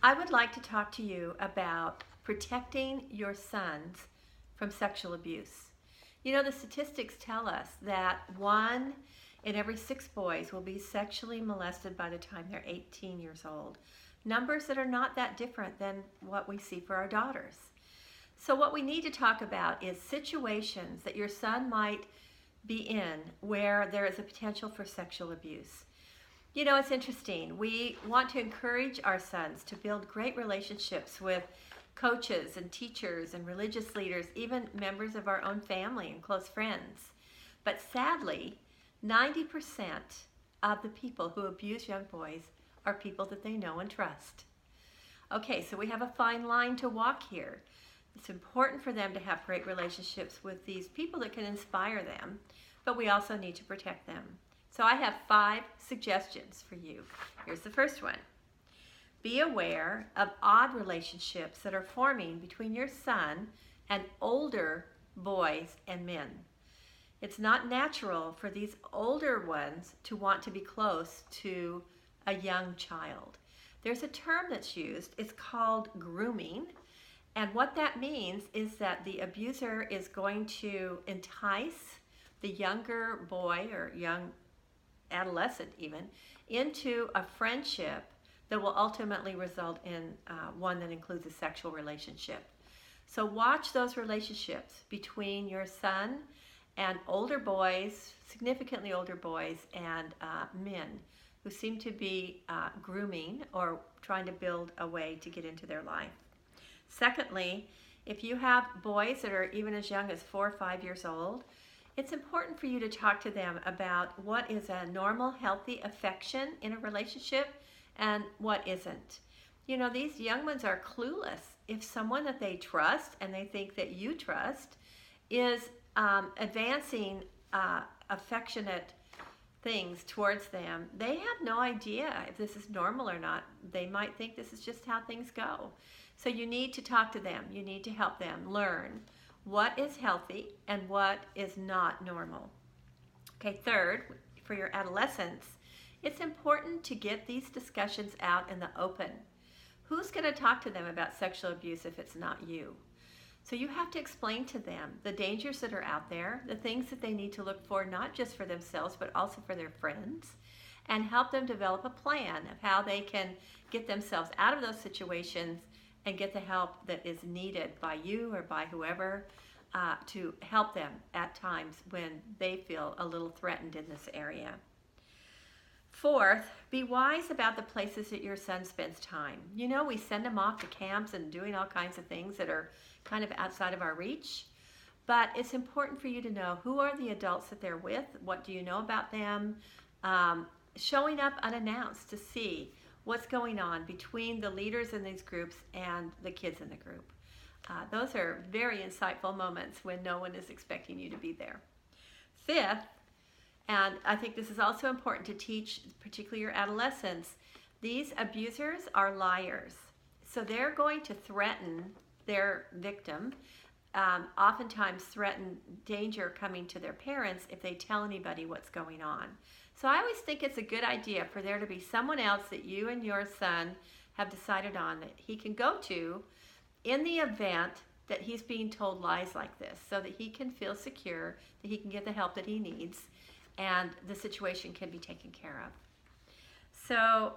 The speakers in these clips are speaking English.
I would like to talk to you about protecting your sons from sexual abuse. You know, the statistics tell us that 1 in every 6 boys will be sexually molested by the time they're 18 years old. Numbers that are not that different than what we see for our daughters. So what we need to talk about is situations that your son might be in where there is a potential for sexual abuse. You know, it's interesting. We want to encourage our sons to build great relationships with coaches and teachers and religious leaders, even members of our own family and close friends. But sadly, 90% of the people who abuse young boys are people that they know and trust. Okay, so we have a fine line to walk here. It's important for them to have great relationships with these people that can inspire them, but we also need to protect them. So I have 5 suggestions for you. Here's the first one. Be aware of odd relationships that are forming between your son and older boys and men. It's not natural for these older ones to want to be close to a young child. There's a term that's used. It's called grooming. And what that means is that the abuser is going to entice the younger boy or young adolescent even into a friendship that will ultimately result in one that includes a sexual relationship. So watch those relationships between your son and older boys, significantly older boys, and men who seem to be grooming or trying to build a way to get into their life. Secondly, if you have boys that are even as young as 4 or 5 years old, it's important for you to talk to them about what is a normal, healthy affection in a relationship and what isn't. You know, these young ones are clueless. If someone that they trust and they think that you trust is advancing affectionate things towards them, they have no idea if this is normal or not. They might think this is just how things go. So you need to talk to them. You need to help them learn what is healthy and what is not normal. Okay, third, for your adolescents, it's important to get these discussions out in the open. Who's going to talk to them about sexual abuse if it's not you? So you have to explain to them the dangers that are out there, the things that they need to look for, not just for themselves, but also for their friends, and help them develop a plan of how they can get themselves out of those situations and get the help that is needed by you or by whoever to help them at times when they feel a little threatened in this area. Fourth, be wise about the places that your son spends time. You know, we send them off to camps and doing all kinds of things that are kind of outside of our reach, but it's important for you to know who are the adults that they're with, what do you know about them, showing up unannounced to see what's going on between the leaders in these groups and the kids in the group. Those are very insightful moments when no one is expecting you to be there. Fifth, and I think this is also important to teach, particularly your adolescents, these abusers are liars. So they're going to threaten their victim, oftentimes threaten danger coming to their parents if they tell anybody what's going on. So I always think it's a good idea for there to be someone else that you and your son have decided on that he can go to in the event that he's being told lies like this, so that he can feel secure, that he can get the help that he needs, and the situation can be taken care of. So,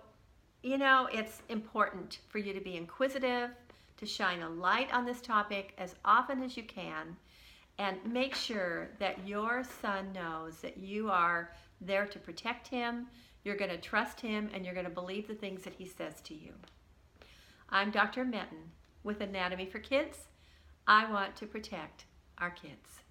you know, it's important for you to be inquisitive, to shine a light on this topic as often as you can, and make sure that your son knows that you are there to protect him, you're going to trust him, and you're going to believe the things that he says to you. I'm Dr. Metten with Anatomy for Kids. I want to protect our kids.